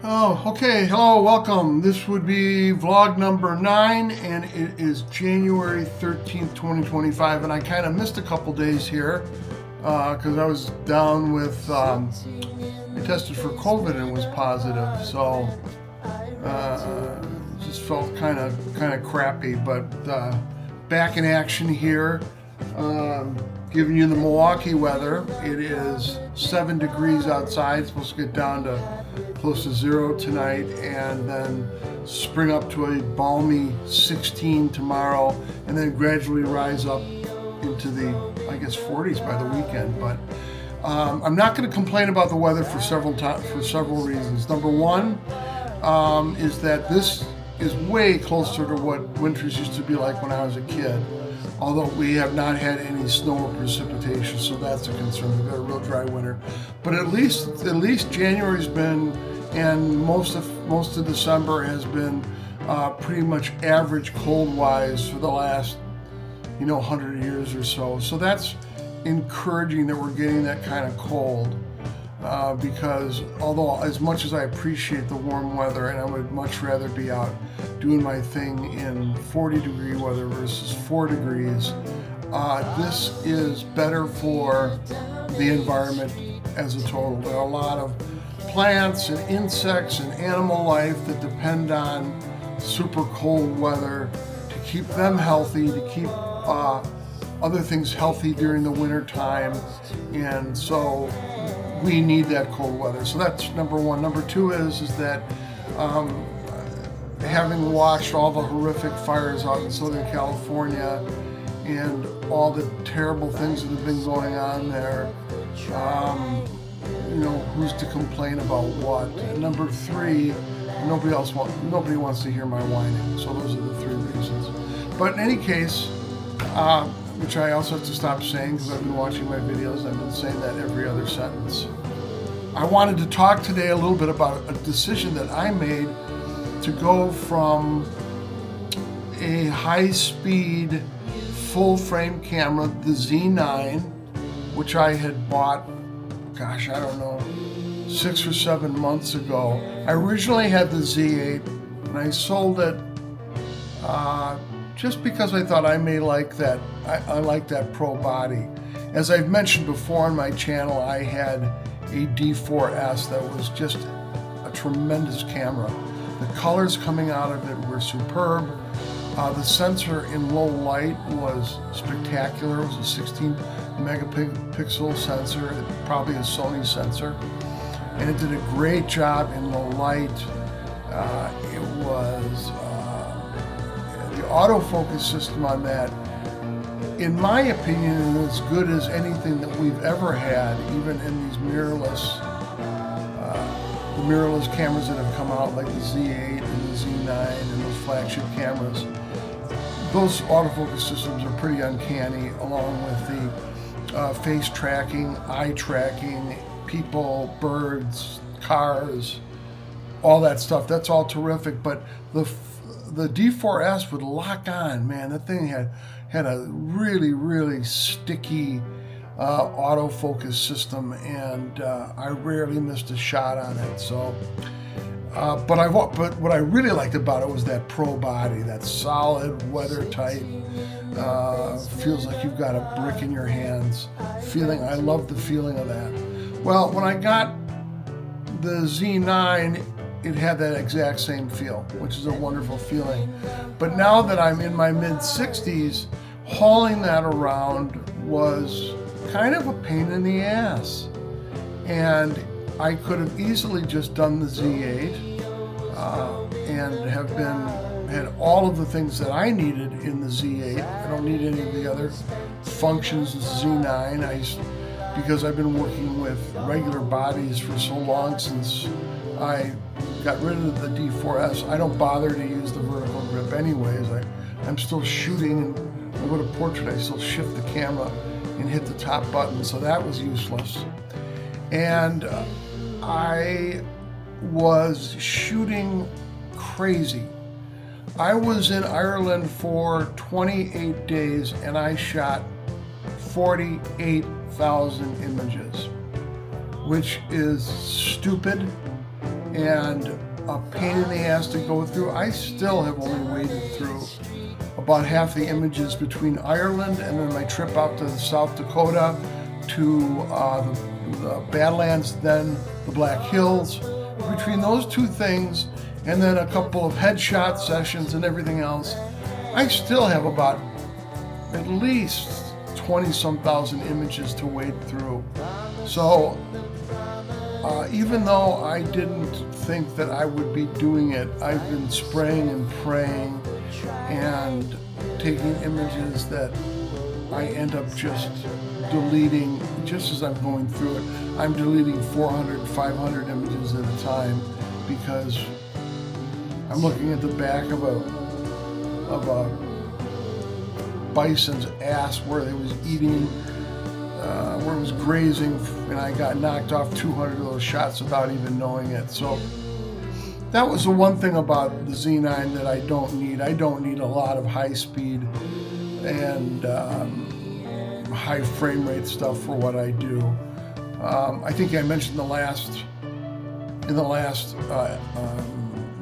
Oh, okay. Hello, welcome. This would be vlog number 9, and it is January 13th, 2025. And I kind of missed a couple days here because I was down with, I tested for COVID and was positive. So just felt kind of crappy, but back in action here. Giving you the Milwaukee weather. It is 7 degrees outside. It's supposed to get down to close to 0 tonight, and then spring up to a balmy 16 tomorrow, and then gradually rise up into the, I guess, 40s by the weekend. But I'm not going to complain about the weather for several reasons. Number one is that this is way closer to what winters used to be like when I was a kid. Although we have not had any snow or precipitation, so that's a concern. We've got a real dry winter, but at least January's been, and most of December has been pretty much average cold-wise for the last 100 years or so. So that's encouraging that we're getting that kind of cold. Because although as much as I appreciate the warm weather, and I would much rather be out doing my thing in 40-degree weather versus 4 degrees, this is better for the environment as a total. There are a lot of plants and insects and animal life that depend on super cold weather to keep them healthy, to keep other things healthy during the winter time, and so we need that cold weather. So that's number one. Number two is that having watched all the horrific fires out in Southern California and all the terrible things that have been going on there, who's to complain about what? And number three, nobody wants to hear my whining. So those are the three reasons. But in any case, which I also have to stop saying because I've been watching my videos. I've been saying that every other sentence. I wanted to talk today a little bit about a decision that I made to go from a high-speed full-frame camera, the Z9, which I had bought, I don't know, 6 or 7 months ago. I originally had the Z8, and I sold it just because I thought I may like that. I like that pro body. As I've mentioned before on my channel, I had a D4S that was just a tremendous camera. The colors coming out of it were superb. The sensor in low light was spectacular. It was a 16 megapixel sensor, probably a Sony sensor, and it did a great job in low light. It was the autofocus system on that, in my opinion, is as good as anything that we've ever had, even in these mirrorless cameras that have come out, like the Z8 and the Z9 and those flagship cameras. Those autofocus systems are pretty uncanny, along with the face tracking, eye tracking, people, birds, cars, all that stuff. That's all terrific, but the D4S would lock on, man. That thing had a really, really sticky autofocus system, and I rarely missed a shot on it. So, but what I really liked about it was that pro body, that solid, weather tight, feels like you've got a brick in your hands feeling. I love the feeling of that. Well, when I got the Z9, it had that exact same feel, which is a wonderful feeling. But now that I'm in my mid-60s, hauling that around was kind of a pain in the ass. And I could have easily just done the Z8 and had all of the things that I needed in the Z8. I don't need any of the other functions of the Z9. Because I've been working with regular bodies for so long since I got rid of the D4S. I don't bother to use the vertical grip anyways. I'm still shooting, and when I go to portrait, I still shift the camera and hit the top button, so that was useless. And I was shooting crazy. I was in Ireland for 28 days, and I shot 48,000 images, which is stupid and a pain in the ass to go through. I still have only waded through about half the images between Ireland and then my trip out to South Dakota to the Badlands, then the Black Hills. Between those two things and then a couple of headshot sessions and everything else, I still have about at least 20-some thousand images to wade through. So even though I didn't think that I would be doing it, I've been spraying and praying and taking images that I end up just deleting just as I'm going through it. I'm deleting 400, 500 images at a time because I'm looking at the back of a bison's ass where it was eating, where it was grazing, and I got knocked off 200 of those shots without even knowing it. So that was the one thing about the Z9 that I don't need. I don't need a lot of high speed and high frame rate stuff for what I do. I think I mentioned in the last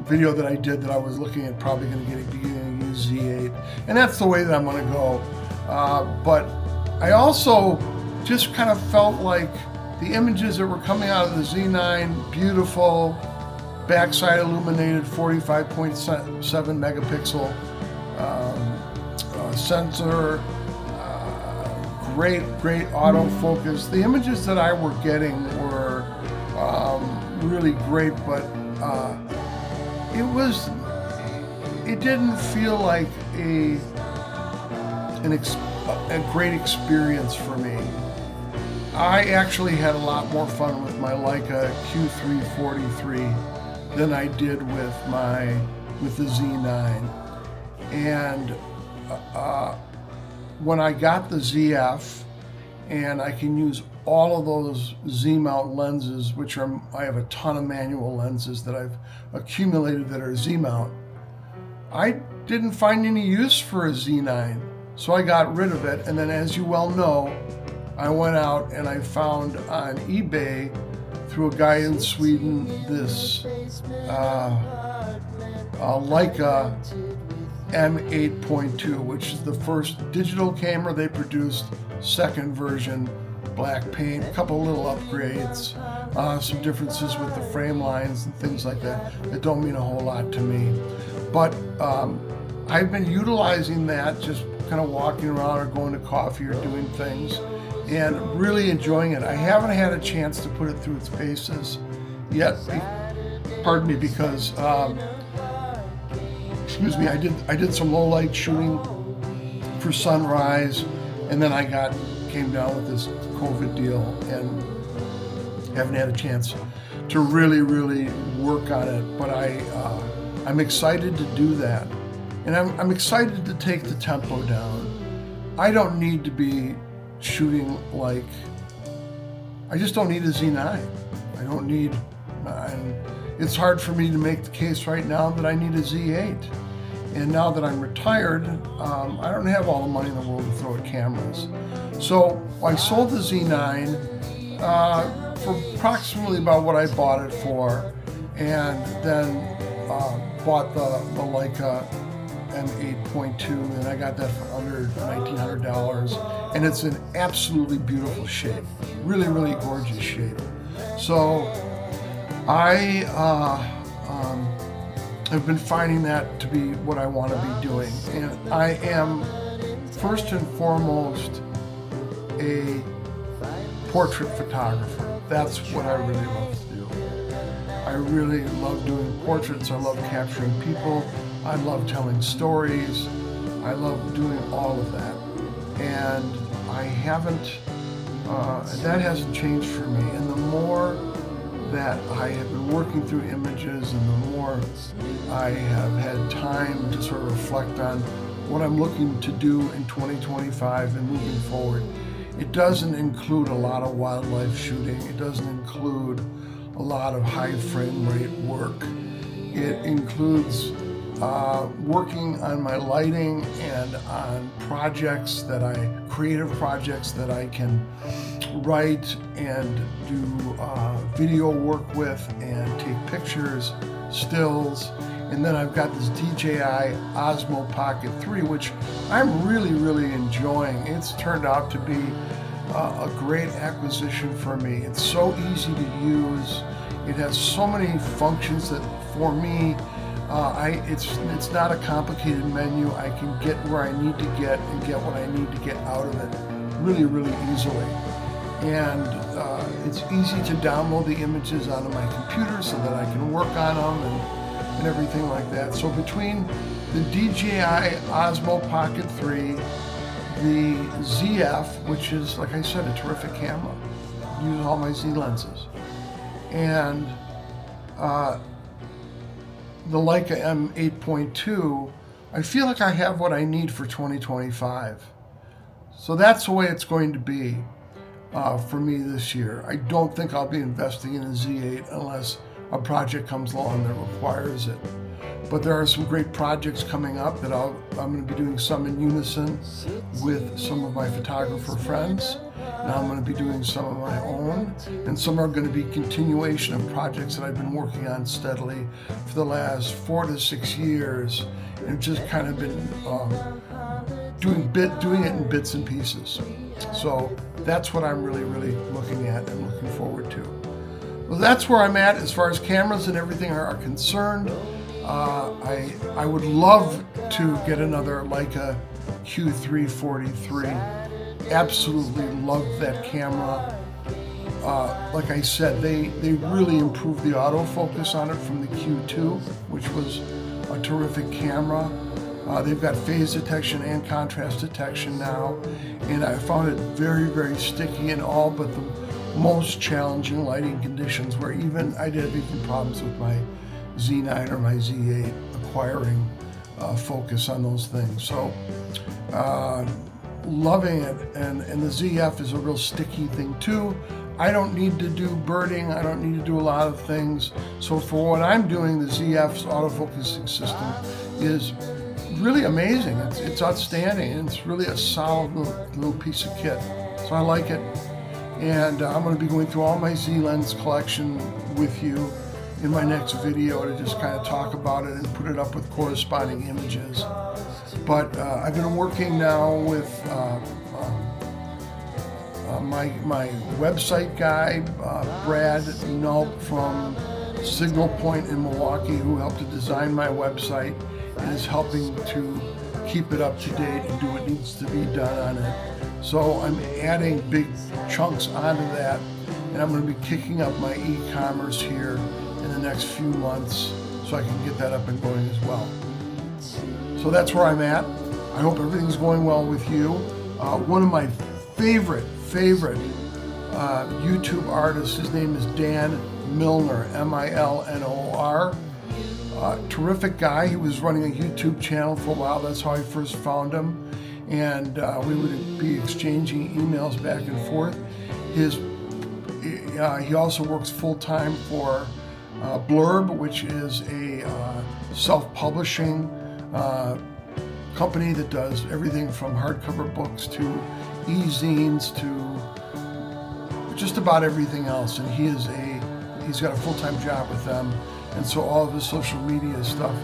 video that I did that I was looking at probably going to use Z8, and that's the way that I'm going to go. But I also just kind of felt like the images that were coming out of the Z9, beautiful, backside illuminated, 45.7 megapixel sensor, great autofocus. The images that I were getting were really great, but it didn't feel like a great experience for me. I actually had a lot more fun with my Leica Q3 than I did with the Z9. And when I got the ZF, and I can use all of those Z-mount lenses, I have a ton of manual lenses that I've accumulated that are Z-mount. I didn't find any use for a Z9, so I got rid of it. And then, as you well know, I went out and I found on eBay through a guy in Sweden this Leica M8.2, which is the first digital camera they produced, second version, black paint, a couple little upgrades, some differences with the frame lines and things like that don't mean a whole lot to me. But I've been utilizing that, just kind of walking around or going to coffee or doing things, and really enjoying it. I haven't had a chance to put it through its paces yet, pardon me, because I did some low light shooting for sunrise, and then I came down with this COVID deal and haven't had a chance to really work on it. But I'm excited to do that, and I'm excited to take the tempo down. I don't need to be shooting I just don't need a Z9. I don't need, and it's hard for me to make the case right now that I need a Z8. And now that I'm retired, I don't have all the money in the world to throw at cameras. So I sold the Z9 for approximately about what I bought it for, and then bought the Leica M8.2, and I got that for under $1,900, and it's an absolutely beautiful shape, really gorgeous shape. So I have been finding that to be what I want to be doing, and I am first and foremost a portrait photographer. That's what I really love to do. I really love doing portraits. I love capturing people. I love telling stories. I love doing all of that, and that hasn't changed for me. And the more that I have been working through images, and the more I have had time to sort of reflect on what I'm looking to do in 2025 and moving forward, it doesn't include a lot of wildlife shooting. It doesn't include a lot of high frame rate work. It includes working on my lighting and on creative projects that I can write and do video work with and take pictures, stills. And then I've got this DJI Osmo Pocket 3, which I'm really enjoying. It's turned out to be a great acquisition for me. It's so easy to use. It has so many functions that for me, it's not a complicated menu. I can get where I need to get and get what I need to get out of it really easily. And it's easy to download the images onto my computer so that I can work on them and everything like that. So between the DJI Osmo Pocket 3, the ZF, which is, like I said, a terrific camera, uses all my Z lenses, and the Leica M8.2, I feel like I have what I need for 2025. So that's the way it's going to be for me this year. I don't think I'll be investing in a Z8 unless a project comes along that requires it. But there are some great projects coming up that I'm going to be doing some in unison with some of my photographer friends. And I'm going to be doing some of my own, and some are going to be continuation of projects that I've been working on steadily for the last 4 to 6 years, and just kind of been doing it in bits and pieces. So that's what I'm really looking at and looking forward to. Well, that's where I'm at as far as cameras and everything are concerned. I would love to get another Leica Q343. Absolutely love that camera. Like I said, they really improved the autofocus on it from the Q2, which was a terrific camera. They've got phase detection and contrast detection now, and I found it very sticky in all but the most challenging lighting conditions, where I'd have even problems with my Z9 or my Z8 acquiring focus on those things. So loving it, and the ZF is a real sticky thing too. I don't need to do birding, I don't need to do a lot of things. So for what I'm doing, the ZF's autofocusing system is really amazing. It's outstanding, and it's really a solid little piece of kit. So I like it, and I'm going to be going through all my Z lens collection with you in my next video to just kind of talk about it and put it up with corresponding images. But I've been working now with my website guy, Brad Nulp from Signal Point in Milwaukee, who helped to design my website and is helping to keep it up to date and do what needs to be done on it. So I'm adding big chunks onto that, and I'm going to be kicking up my e-commerce here in the next few months so I can get that up and going as well. So that's where I'm at. I hope everything's going well with you. One of my favorite YouTube artists, his name is Dan Milnor, Milnor. Terrific guy. He was running a YouTube channel for a while. That's how I first found him. And we would be exchanging emails back and forth. He also works full-time for Blurb, which is a self-publishing company that does everything from hardcover books to e-zines to just about everything else. And he's got a full-time job with them, and so all of his social media stuff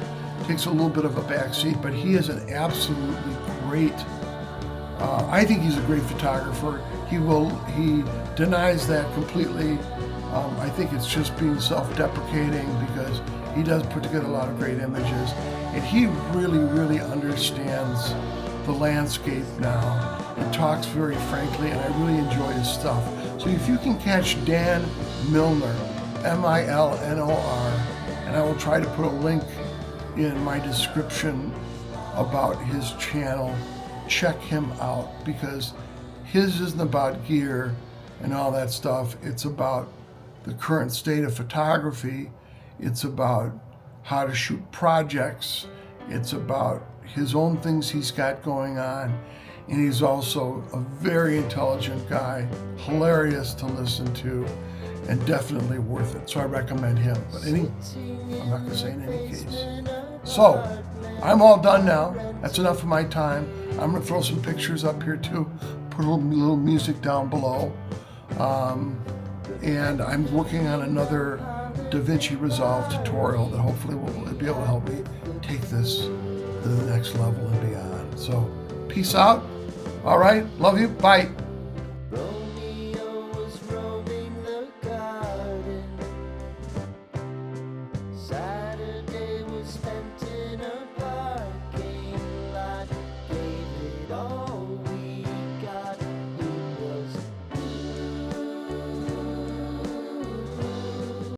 takes a little bit of a backseat. But he is an absolutely great. I think he's a great photographer. He denies that completely. I think it's just being self-deprecating, because he does put together a lot of great images, and he really understands the landscape now and talks very frankly, and I really enjoy his stuff. So if you can catch Dan Milnor, Milnor, and I will try to put a link in my description about his channel, check him out, because his isn't about gear and all that stuff. It's about the current state of photography. It's about how to shoot projects. It's about his own things he's got going on. And he's also a very intelligent guy, hilarious to listen to, and definitely worth it. So I recommend him. But I'm not going to say in any case. So I'm all done now. That's enough of my time. I'm going to throw some pictures up here too, put a little music down below. And I'm working on another DaVinci Resolve tutorial that hopefully will be able to help me take this to the next level and beyond. So peace out. All right, love you, bye.